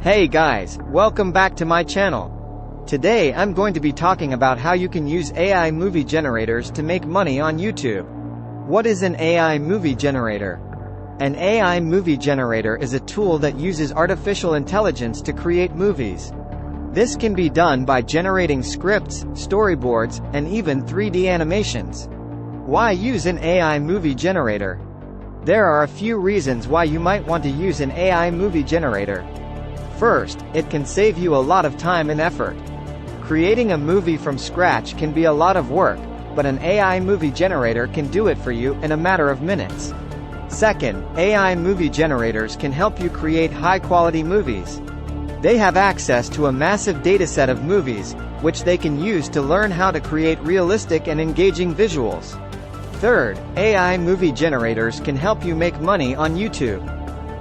Hey guys, welcome back to my channel. Today I'm going to be talking about how you can use AI movie generators to make money on YouTube. What is an AI movie generator? An AI movie generator is a tool that uses artificial intelligence to create movies. This can be done by generating scripts, storyboards, and even 3D animations. Why use an AI movie generator? There are a few reasons why you might want to use an AI movie generator. First, it can save you a lot of time and effort. Creating a movie from scratch can be a lot of work, but an AI movie generator can do it for you in a matter of minutes. Second, AI movie generators can help you create high-quality movies. They have access to a massive dataset of movies, which they can use to learn how to create realistic and engaging visuals. Third, AI movie generators can help you make money on YouTube.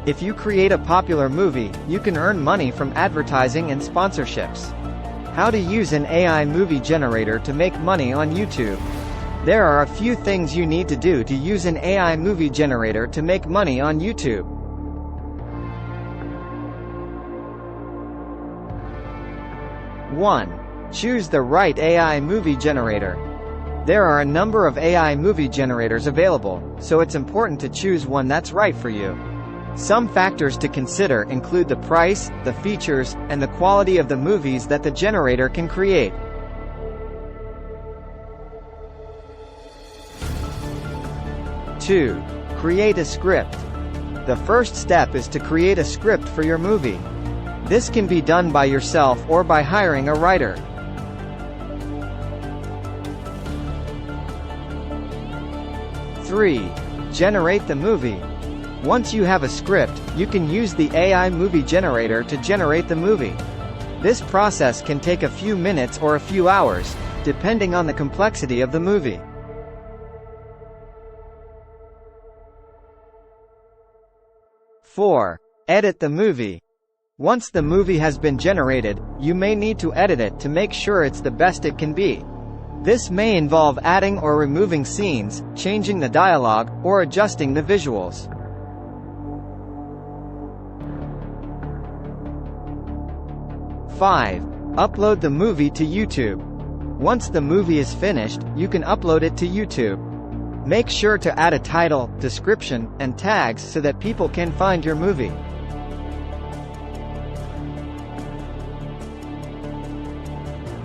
If you create a popular movie, you can earn money from advertising and sponsorships. How to use an AI movie generator to make money on YouTube? There are a few things you need to do to use an AI movie generator to make money on YouTube. 1. Choose the right AI movie generator. There are a number of AI movie generators available, so it's important to choose one that's right for you. Some factors to consider include the price, the features, and the quality of the movies that the generator can create. Two. Create a script. The first step is to create a script for your movie. This can be done by yourself or by hiring a writer. 3. Generate the movie. Once you have a script, you can use the AI movie generator to generate the movie. This process can take a few minutes or a few hours, depending on the complexity of the movie. 4. Edit the movie. Once the movie has been generated, you may need to edit it to make sure it's the best it can be. This may involve adding or removing scenes, changing the dialogue, or adjusting the visuals. 5. Upload the movie to YouTube. Once the movie is finished, you can upload it to YouTube. Make sure to add a title, description, and tags so that people can find your movie.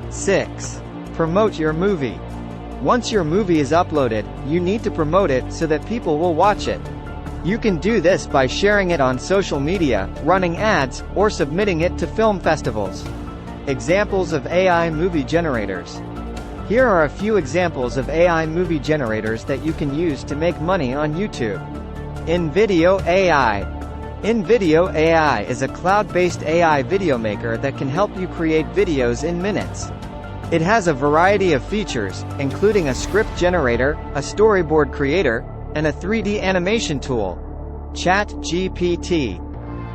6. Promote your movie. Once your movie is uploaded, you need to promote it so that people will watch it. You can do this by sharing it on social media, running ads, or submitting it to film festivals. Examples of AI movie generators. Here are a few examples of AI movie generators that you can use to make money on YouTube. InVideo AI. InVideo AI is a cloud-based AI video maker that can help you create videos in minutes. It has a variety of features, including a script generator, a storyboard creator, and a 3D animation tool. ChatGPT.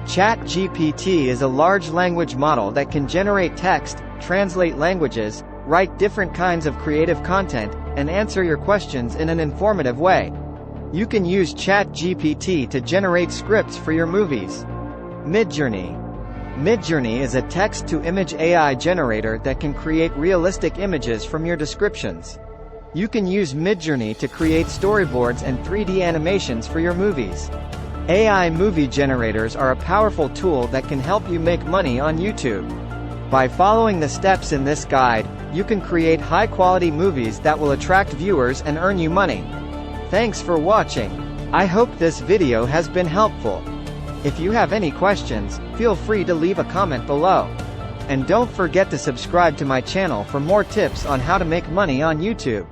ChatGPT is a large language model that can generate text, translate languages, write different kinds of creative content, and answer your questions in an informative way. You can use ChatGPT to generate scripts for your movies. Midjourney. Midjourney is a text-to-image AI generator that can create realistic images from your descriptions. You can use Midjourney to create storyboards and 3D animations for your movies. AI movie generators are a powerful tool that can help you make money on YouTube. By following the steps in this guide, you can create high-quality movies that will attract viewers and earn you money. Thanks for watching. I hope this video has been helpful. If you have any questions, feel free to leave a comment below. And don't forget to subscribe to my channel for more tips on how to make money on YouTube.